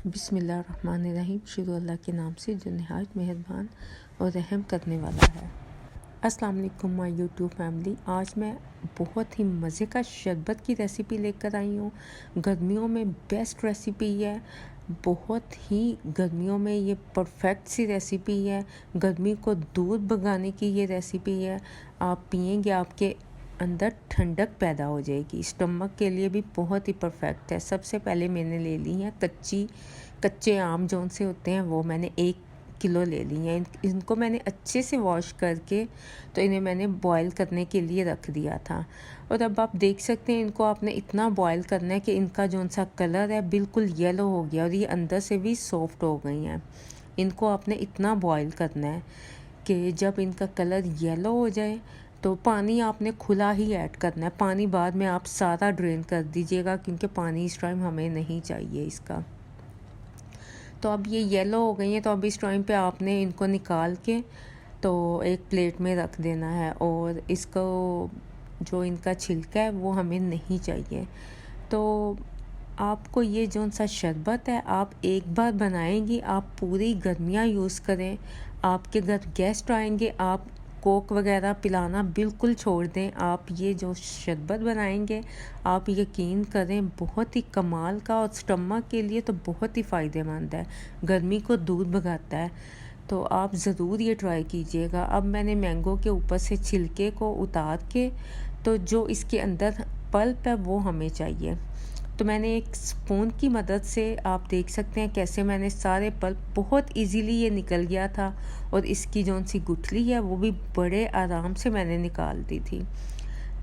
बिस्मिल्लाहिर्रहमानिर्रहीम। शुरू अल्लाह के नाम से जो नहायत मेहरबान और रहम करने वाला है। अस्सलाम वालेकुम माय यूट्यूब फैमिली। आज मैं बहुत ही मज़े का शरबत की रेसिपी लेकर आई हूँ। गर्मियों में बेस्ट रेसिपी है, बहुत ही गर्मियों में ये परफेक्ट सी रेसिपी है। गर्मी को दूर भगाने की ये रेसिपी है। आप पिएंगे आपके अंदर ठंडक पैदा हो जाएगी। स्टमक के लिए भी बहुत ही परफेक्ट है। सबसे पहले मैंने ले ली हैं कच्चे आम जौन से होते हैं, वो मैंने 1 किलो ले ली हैं। इनको मैंने अच्छे से वॉश करके तो इन्हें मैंने बॉईल करने के लिए रख दिया था। और अब आप देख सकते हैं इनको आपने इतना बॉईल करना है कि इनका जौन सा कलर है बिल्कुल येलो हो गया और ये अंदर से भी सॉफ्ट हो गई हैं। इनको आपने इतना बॉईल करना है कि जब इनका कलर येलो हो जाए तो पानी आपने खुला ही ऐड करना है। पानी बाद में आप सारा ड्रेन कर दीजिएगा क्योंकि पानी इस टाइम हमें नहीं चाहिए इसका। तो अब ये येलो हो गई हैं, तो अब इस टाइम पे आपने इनको निकाल के तो एक प्लेट में रख देना है। और इसको जो इनका छिलका है वो हमें नहीं चाहिए। तो आपको ये जौन सा शरबत है आप एक बार बनाएंगी, आप पूरी गर्मियाँ यूज़ करें। आपके घर गेस्ट आएंगे, आप कोक वगैरह पिलाना बिल्कुल छोड़ दें। आप ये जो शरबत बनाएंगे आप यकीन करें बहुत ही कमाल का और स्टमक के लिए तो बहुत ही फ़ायदेमंद है, गर्मी को दूर भगाता है। तो आप ज़रूर ये ट्राई कीजिएगा। अब मैंने मैंगो के ऊपर से छिलके को उतार के तो जो इसके अंदर पल्प है वो हमें चाहिए। तो मैंने एक स्पून की मदद से आप देख सकते हैं कैसे मैंने सारे पल्प बहुत इजीली ये निकल गया था। और इसकी जौन सी गुठली है वो भी बड़े आराम से मैंने निकाल दी थी।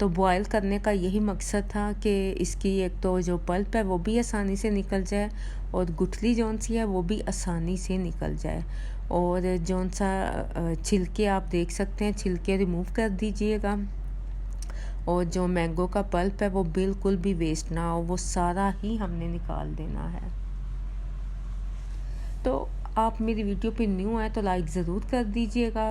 तो बॉयल करने का यही मकसद था कि इसकी एक तो जो पल्प है वो भी आसानी से निकल जाए और गुठली जौन सी है वो भी आसानी से निकल जाए। और जौन सा छिलके आप देख सकते हैं, छिलके रिमूव कर दीजिएगा। और जो मैंगो का पल्प है वो बिल्कुल भी वेस्ट ना हो, वो सारा ही हमने निकाल देना है। तो आप मेरी वीडियो पे न्यू हैं तो लाइक ज़रूर कर दीजिएगा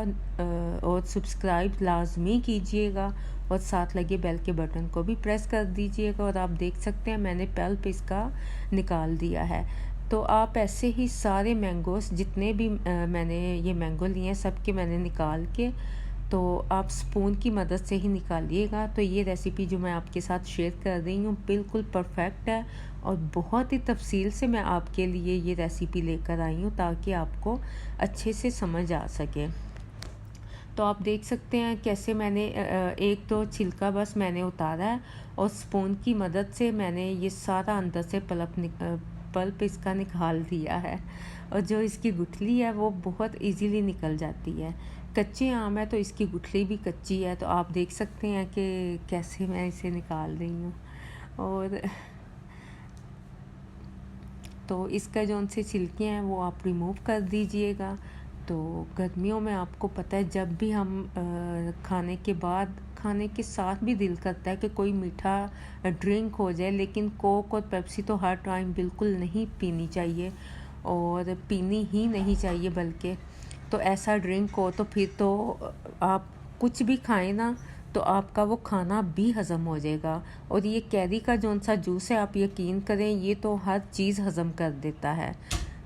और सब्सक्राइब लाजमी कीजिएगा और साथ लगे बेल के बटन को भी प्रेस कर दीजिएगा। और आप देख सकते हैं मैंने पल्प इसका निकाल दिया है। तो आप ऐसे ही सारे मैंगोस जितने भी मैंने ये मैंगो लिए हैं सबके मैंने निकाल के तो आप स्पून की मदद से ही निकालिएगा। तो ये रेसिपी जो मैं आपके साथ शेयर कर रही हूँ बिल्कुल परफेक्ट है और बहुत ही तफसील से मैं आपके लिए ये रेसिपी लेकर आई हूँ ताकि आपको अच्छे से समझ आ सके। तो आप देख सकते हैं कैसे मैंने एक तो छिलका बस मैंने उतारा है और स्पून की मदद से मैंने ये सारा अंदर से पल्प इसका निकाल दिया है। और जो इसकी गुठली है वो बहुत इजीली निकल जाती है। कच्चे आम है तो इसकी गुठली भी कच्ची है। तो आप देख सकते हैं कि कैसे मैं इसे निकाल रही हूँ। और तो इसका जो उनसे छिलके हैं वो आप रिमूव कर दीजिएगा। तो गर्मियों में आपको पता है जब भी हम खाने के बाद खाने के साथ भी दिल करता है कि कोई मीठा ड्रिंक हो जाए, लेकिन कोक और पेप्सी तो हर टाइम बिल्कुल नहीं पीनी चाहिए और पीनी ही नहीं चाहिए। बल्कि तो ऐसा ड्रिंक हो तो फिर तो आप कुछ भी खाएं ना तो आपका वो खाना भी हज़म हो जाएगा। और ये कैरी का जौन सा जूस है आप यकीन करें ये तो हर चीज़ हज़म कर देता है।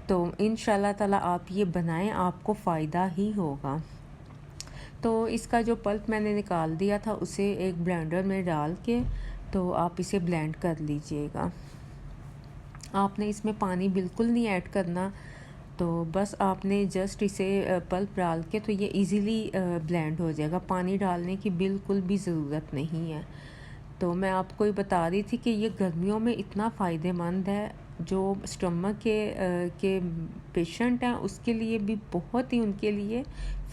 तो इंशाल्लाह ताला आप ये बनाएं, आपको फ़ायदा ही होगा। तो इसका जो पल्प मैंने निकाल दिया था उसे एक ब्लेंडर में डाल के तो आप इसे ब्लेंड कर लीजिएगा। आपने इसमें पानी बिल्कुल नहीं ऐड करना। तो बस आपने जस्ट इसे पल्प डाल के तो ये इजीली ब्लेंड हो जाएगा। पानी डालने की बिल्कुल भी ज़रूरत नहीं है। तो मैं आपको ये बता रही थी कि ये गर्मियों में इतना फ़ायदेमंद है, जो स्टमक के पेशेंट हैं उसके लिए भी बहुत ही उनके लिए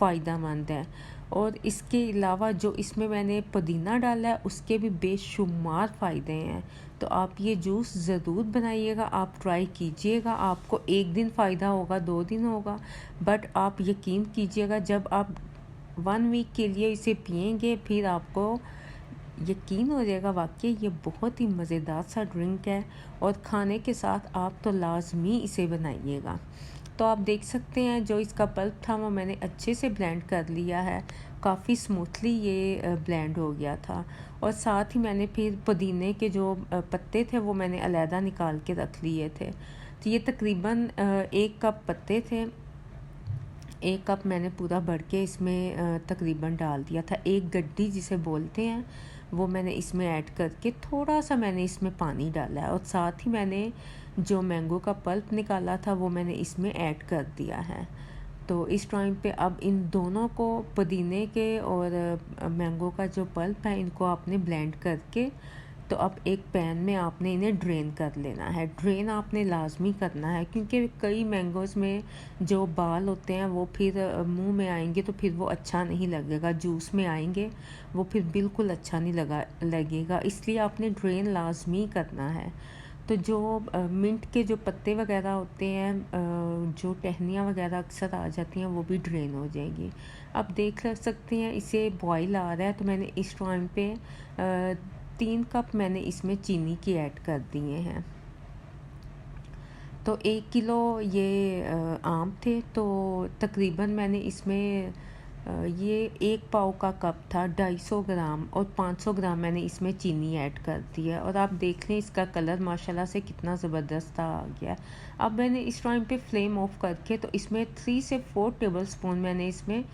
फ़ायदेमंद है। और इसके अलावा जो इसमें मैंने पुदीना डाला है उसके भी बेशुमार फ़ायदे हैं। तो आप ये जूस ज़रूर बनाइएगा, आप ट्राई कीजिएगा। आपको एक दिन फ़ायदा होगा, 2 दिन होगा, बट आप यकीन कीजिएगा जब आप 1 वीक के लिए इसे पिएंगे फिर आपको यकीन हो जाएगा वाकई ये बहुत ही मज़ेदार सा ड्रिंक है। और खाने के साथ आप तो लाजमी इसे बनाइएगा। तो आप देख सकते हैं जो इसका पल्प था वो मैंने अच्छे से ब्लेंड कर लिया है। काफ़ी स्मूथली ये ब्लेंड हो गया था। और साथ ही मैंने फिर पुदीने के जो पत्ते थे वो मैंने अलहदा निकाल के रख लिए थे। तो ये तकरीबन 1 कप पत्ते थे, 1 कप मैंने पूरा भर के इसमें तकरीबन डाल दिया था। 1 गड्डी जिसे बोलते हैं वो मैंने इसमें ऐड करके थोड़ा सा मैंने इसमें पानी डाला है, और साथ ही मैंने जो मैंगो का पल्प निकाला था वो मैंने इसमें ऐड कर दिया है। तो इस टाइम पे अब इन दोनों को, पुदीने के और मैंगो का जो पल्प है, इनको आपने ब्लेंड करके तो अब एक पैन में आपने इन्हें ड्रेन कर लेना है। ड्रेन आपने लाजमी करना है, क्योंकि कई मैंगोज़ में जो बाल होते हैं वो फिर मुंह में आएंगे तो फिर वो अच्छा नहीं लगेगा, जूस में आएंगे वो फिर बिल्कुल अच्छा नहीं लगेगा, इसलिए आपने ड्रेन लाजमी करना है। तो जो मिंट के जो पत्ते वगैरह होते हैं, जो टहनियाँ वगैरह अक्सर आ जाती हैं, वो भी ड्रेन हो जाएगी। अब देख सकते हैं इसे बॉईल आ रहा है, तो मैंने इस टाइम पे 3 कप मैंने इसमें चीनी की ऐड कर दिए हैं। तो 1 किलो ये आम थे, तो तकरीबन मैंने इसमें ये 1 पाव का कप था, 250 ग्राम, और 500 ग्राम मैंने इसमें चीनी ऐड कर दी है। और आप देख लें इसका कलर माशाल्लाह से कितना ज़बरदस्त आ गया। अब मैंने इस टाइम पे फ्लेम ऑफ करके तो इसमें 3 से 4 टेबलस्पून मैंने इसमें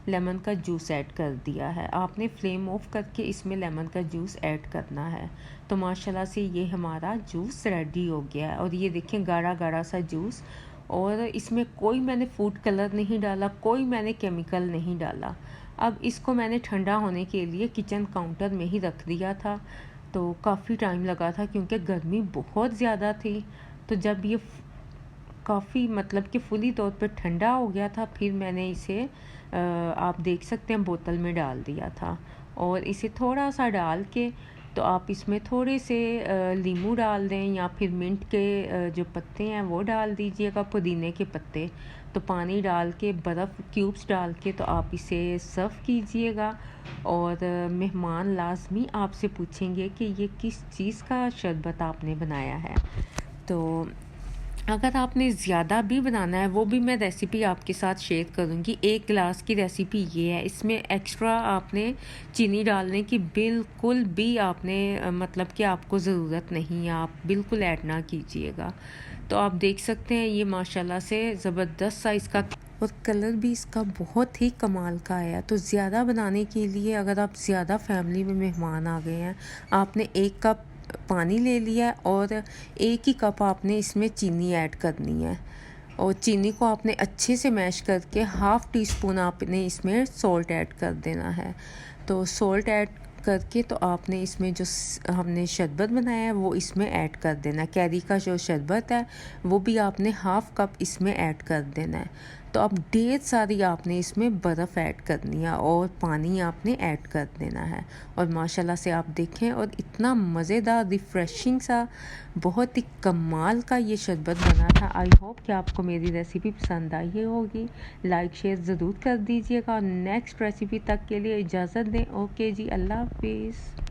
लेमन का जूस ऐड कर दिया है। आपने फ्लेम ऑफ करके इसमें लेमन का जूस ऐड करना है। तो माशाल्लाह से ये हमारा जूस रेडी हो गया है, और ये देखें गाढ़ा गाढ़ा सा जूस, और इसमें कोई मैंने फूड कलर नहीं डाला, कोई मैंने केमिकल नहीं डाला। अब इसको मैंने ठंडा होने के लिए किचन काउंटर में ही रख दिया था, तो काफ़ी टाइम लगा था क्योंकि गर्मी बहुत ज़्यादा थी। तो जब ये काफ़ी मतलब कि फुली तौर पे ठंडा हो गया था, फिर मैंने इसे आप देख सकते हैं बोतल में डाल दिया था। और इसे थोड़ा सा डाल के तो आप इसमें थोड़े से नींबू डाल दें, या फिर मिंट के जो पत्ते हैं वो डाल दीजिएगा, पुदीने के पत्ते। तो पानी डाल के, बर्फ़ क्यूब्स डाल के तो आप इसे सर्व कीजिएगा। और मेहमान लाजमी आपसे पूछेंगे कि ये किस चीज़ का शरबत आपने बनाया है। तो अगर आपने ज़्यादा भी बनाना है, वो भी मैं रेसिपी आपके साथ शेयर करूँगी। 1 गिलास की रेसिपी ये है, इसमें एक्स्ट्रा आपने चीनी डालने की बिल्कुल भी आपने मतलब कि आपको ज़रूरत नहीं है, आप बिल्कुल ऐड ना कीजिएगा। तो आप देख सकते हैं ये माशाल्लाह से ज़बरदस्त सा इसका, और कलर भी इसका बहुत ही कमाल का आया। तो ज़्यादा बनाने के लिए, अगर आप ज़्यादा फैमिली में मेहमान आ गए हैं, आपने 1 कप पानी ले लिया है और 1 ही कप आपने इसमें चीनी ऐड करनी है, और चीनी को आपने अच्छे से मैश करके 1/2 टीस्पून आपने इसमें सॉल्ट ऐड कर देना है। तो सॉल्ट ऐड करके तो आपने इसमें जो हमने शरबत बनाया है वो इसमें ऐड कर देना है। कैरी का जो शरबत है वो भी आपने 1/2 कप इसमें ऐड कर देना है। तो अब ढेर सारी आपने इसमें बर्फ़ ऐड करनी है और पानी आपने ऐड कर देना है। और माशाल्लाह से आप देखें, और इतना मज़ेदार रिफ़्रेशिंग सा, बहुत ही कमाल का ये शरबत बना था। आई होप कि आपको मेरी रेसिपी पसंद आई होगी। लाइक शेयर ज़रूर कर दीजिएगा, और नेक्स्ट रेसिपी तक के लिए इजाज़त दें। ओके जी, अल्लाह हाफिज़।